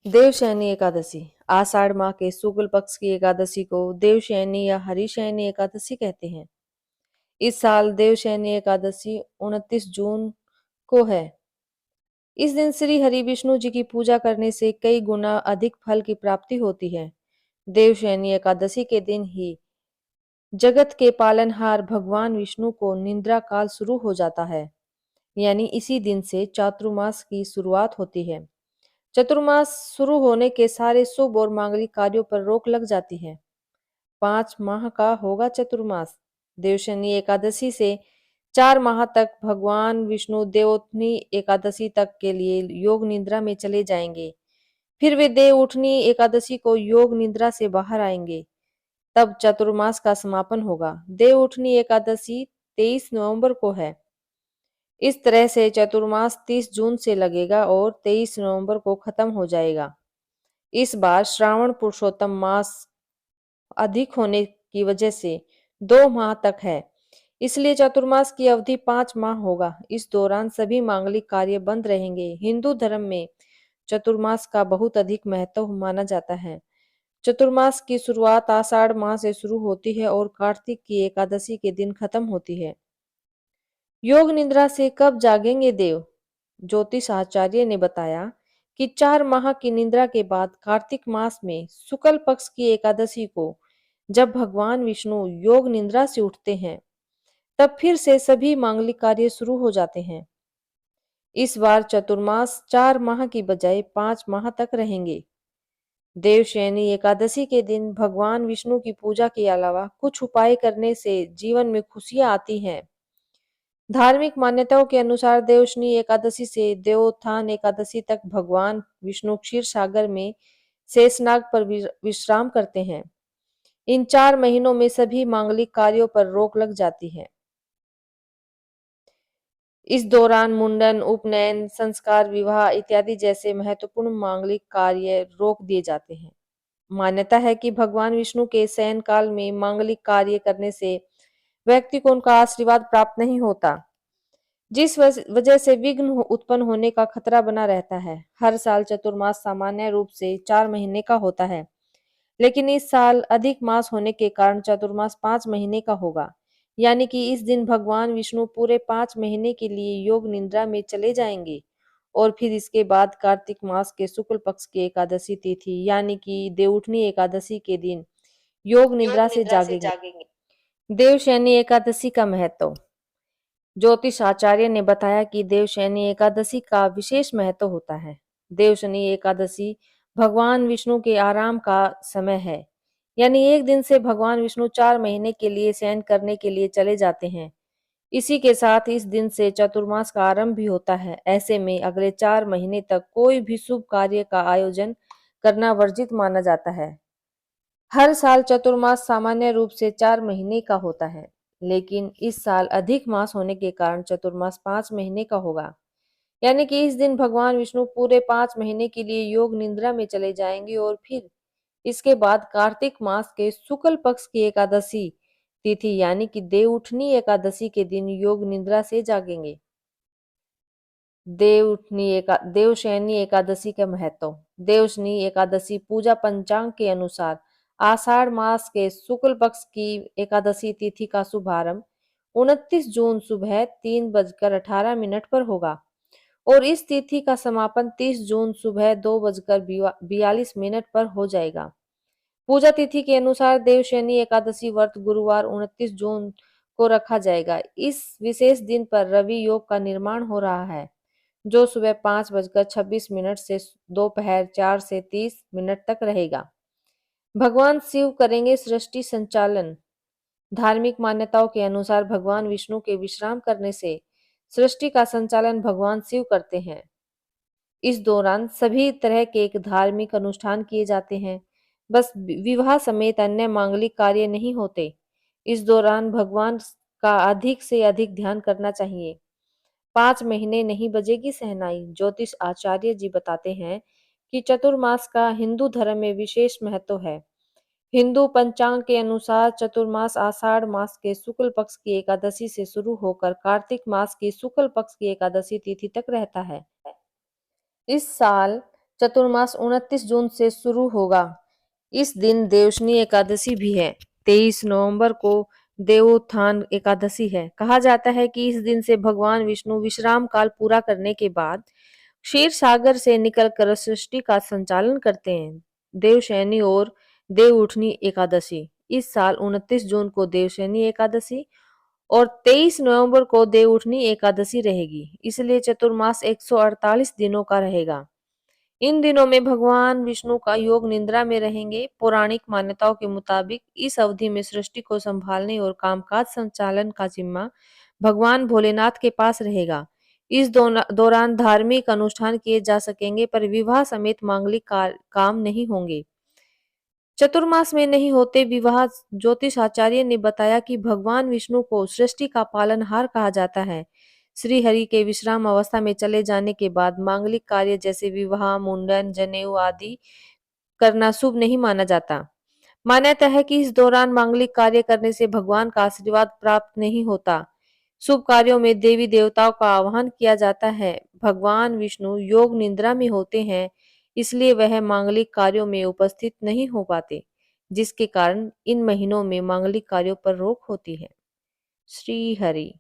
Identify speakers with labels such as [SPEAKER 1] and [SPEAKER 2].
[SPEAKER 1] देवशयनी एकादशी आषाढ़ माह के शुक्ल पक्ष की एकादशी को देवशयनी या हरिशयनी एकादशी कहते हैं। इस साल देवशयनी एकादशी 29 जून को है। इस दिन श्री हरि विष्णु जी की पूजा करने से कई गुना अधिक फल की प्राप्ति होती है। देवशयनी एकादशी के दिन ही जगत के पालनहार भगवान विष्णु को निद्रा काल शुरू हो जाता है, यानी इसी दिन से चातुर्मास की शुरुआत होती है। चतुर्मास शुरू होने के सारे शुभ और मांगलिक कार्यों पर रोक लग जाती है। 5 माह का होगा चतुर्मास। देवशयनी एकादशी से 4 माह तक भगवान विष्णु देवोत्थनी एकादशी तक के लिए योग निद्रा में चले जाएंगे। फिर वे देव उठनी एकादशी को योग निद्रा से बाहर आएंगे। तब चतुर्मास का समापन होगा। देव उठनी एकादशी 23 नवंबर को है। इस तरह से चतुर्मास 30 जून से लगेगा और 23 नवंबर को खत्म हो जाएगा। इस बार श्रावण पुरुषोत्तम मास अधिक होने की वजह से 2 माह तक है, इसलिए चतुर्मास की अवधि 5 माह होगा। इस दौरान सभी मांगलिक कार्य बंद रहेंगे। हिंदू धर्म में चतुर्मास का बहुत अधिक महत्व माना जाता है। चतुर्मास की शुरुआत आषाढ़ माह से शुरू होती है और कार्तिक की एकादशी के दिन खत्म होती है। योग निद्रा से कब जागेंगे देव? ज्योतिष आचार्य ने बताया कि 4 माह की निद्रा के बाद कार्तिक मास में शुक्ल पक्ष की एकादशी को जब भगवान विष्णु योग निद्रा से उठते हैं, तब फिर से सभी मांगलिक कार्य शुरू हो जाते हैं। इस बार चतुर्मास 4 माह की बजाय 5 माह तक रहेंगे। देवशयनी एकादशी के दिन भगवान विष्णु की पूजा के अलावा कुछ उपाय करने से जीवन में खुशियां आती हैं। धार्मिक मान्यताओं के अनुसार देवशयनी एकादशी से देवोत्थान एकादशी तक भगवान विष्णु क्षीर सागर में शेषनाग पर विश्राम करते हैं। इन 4 महीनों में सभी मांगलिक कार्यों पर रोक लग जाती है। इस दौरान मुंडन, उपनयन, संस्कार, विवाह इत्यादि जैसे महत्वपूर्ण मांगलिक कार्य रोक दिए जाते हैं। मान्यता है कि भगवान विष्णु के शयन काल में मांगलिक कार्य करने से व्यक्ति को उनका आशीर्वाद प्राप्त नहीं होता, जिस वजह से विघ्न उत्पन्न होने का खतरा बना रहता है। हर साल चतुर्मास सामान्य रूप से 4 महीने का होता है, लेकिन इस साल अधिक मास होने के कारण चतुर्मास 5 महीने का होगा, यानी कि इस दिन भगवान विष्णु पूरे 5 महीने के लिए योग निद्रा में चले जाएंगे और फिर इसके बाद कार्तिक मास के शुक्ल पक्ष की एकादशी तिथि यानी कि देवउठनी एकादशी के दिन योग निद्रा से जागेंगे। देवशयनी एकादशी का महत्व। ज्योतिष आचार्य ने बताया कि देवशयनी एकादशी का विशेष महत्व होता है। देवशयनी एकादशी भगवान विष्णु के आराम का समय है, यानी एक दिन से भगवान विष्णु 4 महीने के लिए शयन करने के लिए चले जाते हैं। इसी के साथ इस दिन से चतुर्मास का आरंभ भी होता है। ऐसे में अगले 4 महीने तक कोई भी शुभ कार्य का आयोजन करना वर्जित माना जाता है। हर साल चतुर्मास सामान्य रूप से 4 महीने का होता है, लेकिन इस साल अधिक मास होने के कारण चतुर्मास 5 महीने का होगा, यानी कि इस दिन भगवान विष्णु पूरे 5 महीने के लिए योग निद्रा में चले जाएंगे और फिर इसके बाद कार्तिक मास के शुक्ल पक्ष की एकादशी तिथि यानी कि देवउठनी एकादशी के दिन योग निद्रा से जागेंगे। देवशयनी एकादशी का महत्व। देवशयनी एकादशी पूजा पंचांग के अनुसार आषाढ़ मास के शुक्ल पक्ष की एकादशी तिथि का शुभारंभ 29 जून सुबह 3:18 पर होगा और इस तिथि का समापन 30 जून सुबह 2:42 पर हो जाएगा। पूजा तिथि के अनुसार देवशयनी एकादशी व्रत गुरुवार 29 जून को रखा जाएगा। इस विशेष दिन पर रवि योग का निर्माण हो रहा है, जो सुबह 5:26 से दोपहर 4:30 तक रहेगा। भगवान शिव करेंगे सृष्टि संचालन। धार्मिक मान्यताओं के अनुसार भगवान विष्णु के विश्राम करने से सृष्टि का संचालन भगवान शिव करते हैं। इस दौरान सभी तरह के एक धार्मिक अनुष्ठान किए जाते हैं, बस विवाह समेत अन्य मांगलिक कार्य नहीं होते। इस दौरान भगवान का अधिक से अधिक ध्यान करना चाहिए। 5 महीने नहीं बजेगी शहनाई। ज्योतिष आचार्य जी बताते हैं कि चतुर्मास का हिंदू धर्म में विशेष महत्व है। हिंदू पंचांग के अनुसार चतुर्मास आषाढ़ मास के शुक्ल पक्ष की एकादशी से शुरू होकर कार्तिक मास की शुक्ल पक्ष की एकादशी तिथि तक रहता है। इस साल चतुर्मास 29 जून से शुरू होगा। इस दिन देवशनी एकादशी भी है। 23 नवंबर को देवोत्थान एकादशी है। कहा जाता है कि इस दिन से भगवान विष्णु विश्राम काल पूरा करने के बाद क्षीर सागर से निकलकर सृष्टि का संचालन करते हैं। देवशयनी और देवउठनी एकादशी। इस साल 29 जून को देवशयनी एकादशी और 23 नवंबर को देवउठनी एकादशी रहेगी। इसलिए चतुर्मास 148 दिनों का रहेगा। इन दिनों में भगवान विष्णु का योग निद्रा में रहेंगे। पौराणिक मान्यताओं के मुताबिक इस अवधि में सृष्टि को संभालने और कामकाज संचालन का जिम्मा भगवान भोलेनाथ के पास रहेगा। इस दौरान धार्मिक अनुष्ठान किए जा सकेंगे, पर विवाह समेत मांगलिक काम नहीं होंगे। चतुर्मास में नहीं होते विवाह। ज्योतिष आचार्य ने बताया कि भगवान विष्णु को सृष्टि का पालनहार कहा जाता है। श्री हरि के विश्राम अवस्था में चले जाने के बाद मांगलिक कार्य जैसे विवाह, मुंडन, जनेऊ आदि करना शुभ नहीं माना जाता। मान्यता है कि इस दौरान मांगलिक कार्य करने से भगवान का आशीर्वाद प्राप्त नहीं होता। शुभ कार्यों में देवी देवताओं का आह्वान किया जाता है। भगवान विष्णु योग निद्रा में होते हैं, इसलिए वह मांगलिक कार्यों में उपस्थित नहीं हो पाते, जिसके कारण इन महीनों में मांगलिक कार्यों पर रोक होती है। श्री हरि।